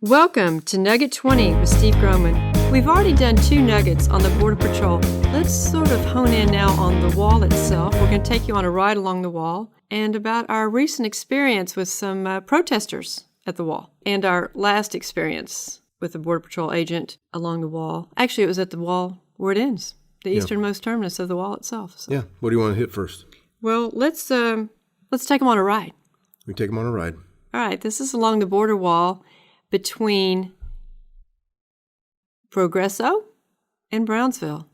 Welcome to Nugget 20 with Steve Grohman. We've already done 2 nuggets on the Border Patrol. Let's sort of hone in now on the wall itself. We're going to take you on a ride along the wall and about our recent experience with some protesters at the wall and our last experience with the Border Patrol agent along the wall. Actually, it was at the wall where it ends, the easternmost terminus of the wall itself. So. Yeah. What do you want to hit first? Well, let's take them on a ride. We take them on a ride. All right. This is along the border wall between Progresso and Brownsville.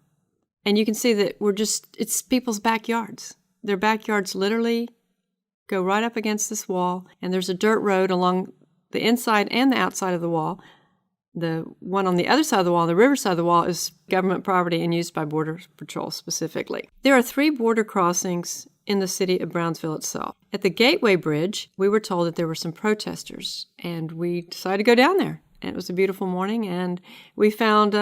And you can see that it's people's backyards. Their backyards literally go right up against this wall, and there's a dirt road along the inside and the outside of the wall. The one on the other side of the wall, the river side of the wall, is government property and used by Border Patrol specifically. There are 3 border crossings in the city of Brownsville itself. At the Gateway Bridge, we were told that there were some protesters, and we decided to go down there. And it was a beautiful morning, and we found,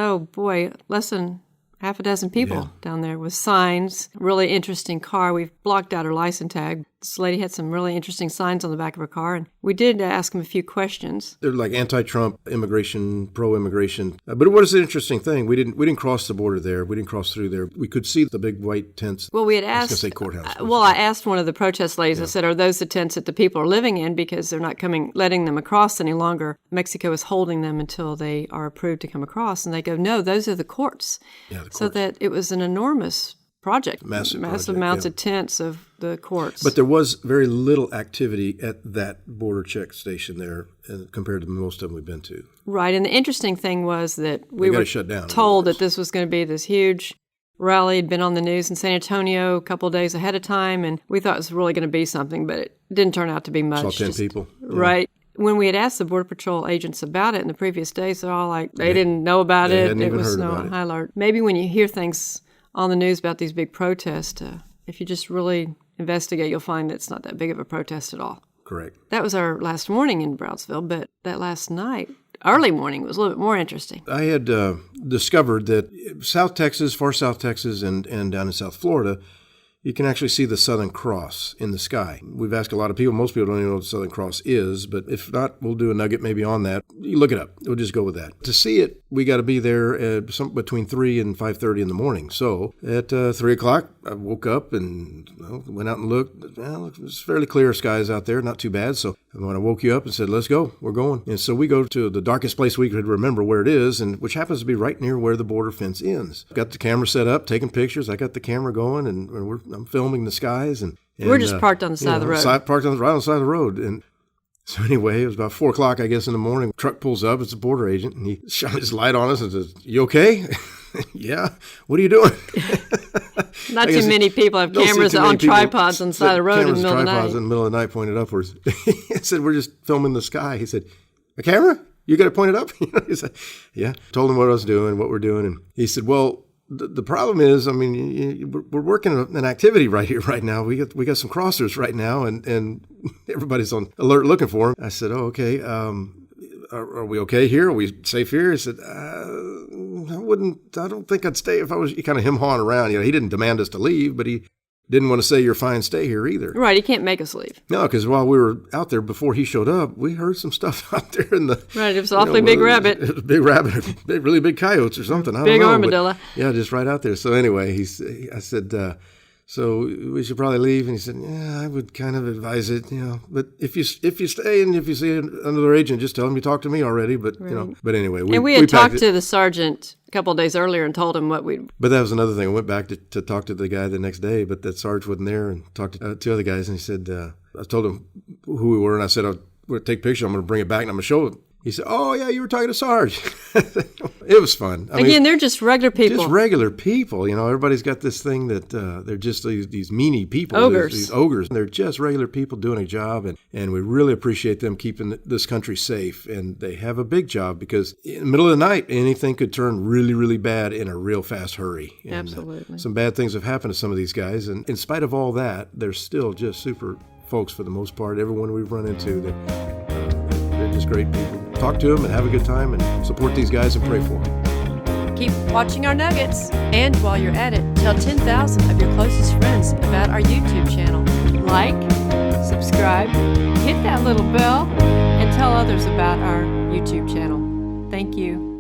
less than half a dozen people down there with signs. Really interesting car. We've blocked out her license tag. This lady had some really interesting signs on the back of her car, and we did ask them a few questions. They're like anti-Trump, immigration, pro-immigration. But what is the interesting thing? We didn't cross the border there. We didn't cross through there. We could see the big white tents. Well, we had asked. I was going to say courthouse. I asked one of the protest ladies. I said, "Are those the tents that the people are living in? Because they're not letting them across any longer. Mexico is holding them until they are approved to come across." And they go, "No, those are the courts." Yeah, the courts. So that it was an enormous project, massive amounts of tents of the courts. But there was very little activity at that border check station there compared to most of them we've been to. Right, and the interesting thing was that we were shut down told that this was going to be this huge rally. Had been on the news in San Antonio a couple of days ahead of time, and we thought it was really going to be something, but it didn't turn out to be much. Saw 10 people. Yeah. Right. When we had asked the Border Patrol agents about it in the previous days, they're all like, they didn't know about it. It was no high alert. Maybe when you hear things on the news about these big protests, if you just really investigate, you'll find that it's not that big of a protest at all. Correct. That was our last morning in Brownsville, but that last night, early morning, was a little bit more interesting. I had discovered that South Texas, far South Texas, and down in South Florida, you can actually see the Southern Cross in the sky. We've asked a lot of people. Most people don't even know what the Southern Cross is, but if not, we'll do a nugget maybe on that. You look it up. We'll just go with that. To see it, we got to be there between 3 and 5:30 in the morning. So at 3 o'clock, I woke up and went out and looked. Well, it was fairly clear skies out there, not too bad. So when I woke you up and said, "Let's go, we're going." And so we go to the darkest place we could remember where it is, and which happens to be right near where the border fence ends. Got the camera set up, taking pictures. I got the camera going, and I'm filming the skies. And we're just parked on the side of the road. Parked right on the side of the road. And so anyway, it was about 4 o'clock, I guess, in the morning. Truck pulls up. It's a border agent, and he shines his light on us and says, "You okay?" "Yeah. What are you doing?" Not too many people have cameras on tripods on the side of the road in the middle of the night. Tripods in the middle of the night pointed upwards. He said, "We're just filming the sky." He said, "A camera? You got it pointed up?" He said, "Yeah." Told him what I was doing, what we're doing. And he said, "Well, the problem is, we're working an activity right here, right now. We got some crossers right now, and everybody's on alert looking for them." I said, "Oh, okay. Are we okay here? Are we safe here?" He said, I don't think I'd stay if I was." He kind of him-hawing around. He didn't demand us to leave, but he didn't want to say, "You're fine, stay here," either. Right, he can't make us leave. No, because while we were out there before he showed up, we heard some stuff out there in the... Right, it was awfully big rabbit. It was a big rabbit, really big coyotes or something. I don't know. Big armadillo. But, yeah, just right out there. So anyway, I said, "So we should probably leave." And he said, "Yeah, I would kind of advise it, But if you stay and if you see another agent, just tell him you talked to me already." But right. But anyway, we had talked to the sergeant a couple of days earlier and told him what we'd. But that was another thing. I went back to talk to the guy the next day, but that sergeant wasn't there, and talked to 2 other guys, and he said, I told him who we were, and I said, "I'm going to take a picture. I'm going to bring it back, and I'm going to show it." He said, "Oh, yeah, you were talking to Sarge." It was fun. Again, they're just regular people. Just regular people. Everybody's got this thing that they're just these meanie people. Ogres. These ogres. They're just regular people doing a job, and we really appreciate them keeping this country safe. And they have a big job because in the middle of the night, anything could turn really, really bad in a real fast hurry. And, absolutely. Some bad things have happened to some of these guys. And in spite of all that, they're still just super folks for the most part. Everyone we've run into, they're just great people. Talk to them and have a good time and support these guys and pray for them. Keep watching our nuggets. And while you're at it, tell 10,000 of your closest friends about our YouTube channel. Like, subscribe, hit that little bell, and tell others about our YouTube channel. Thank you.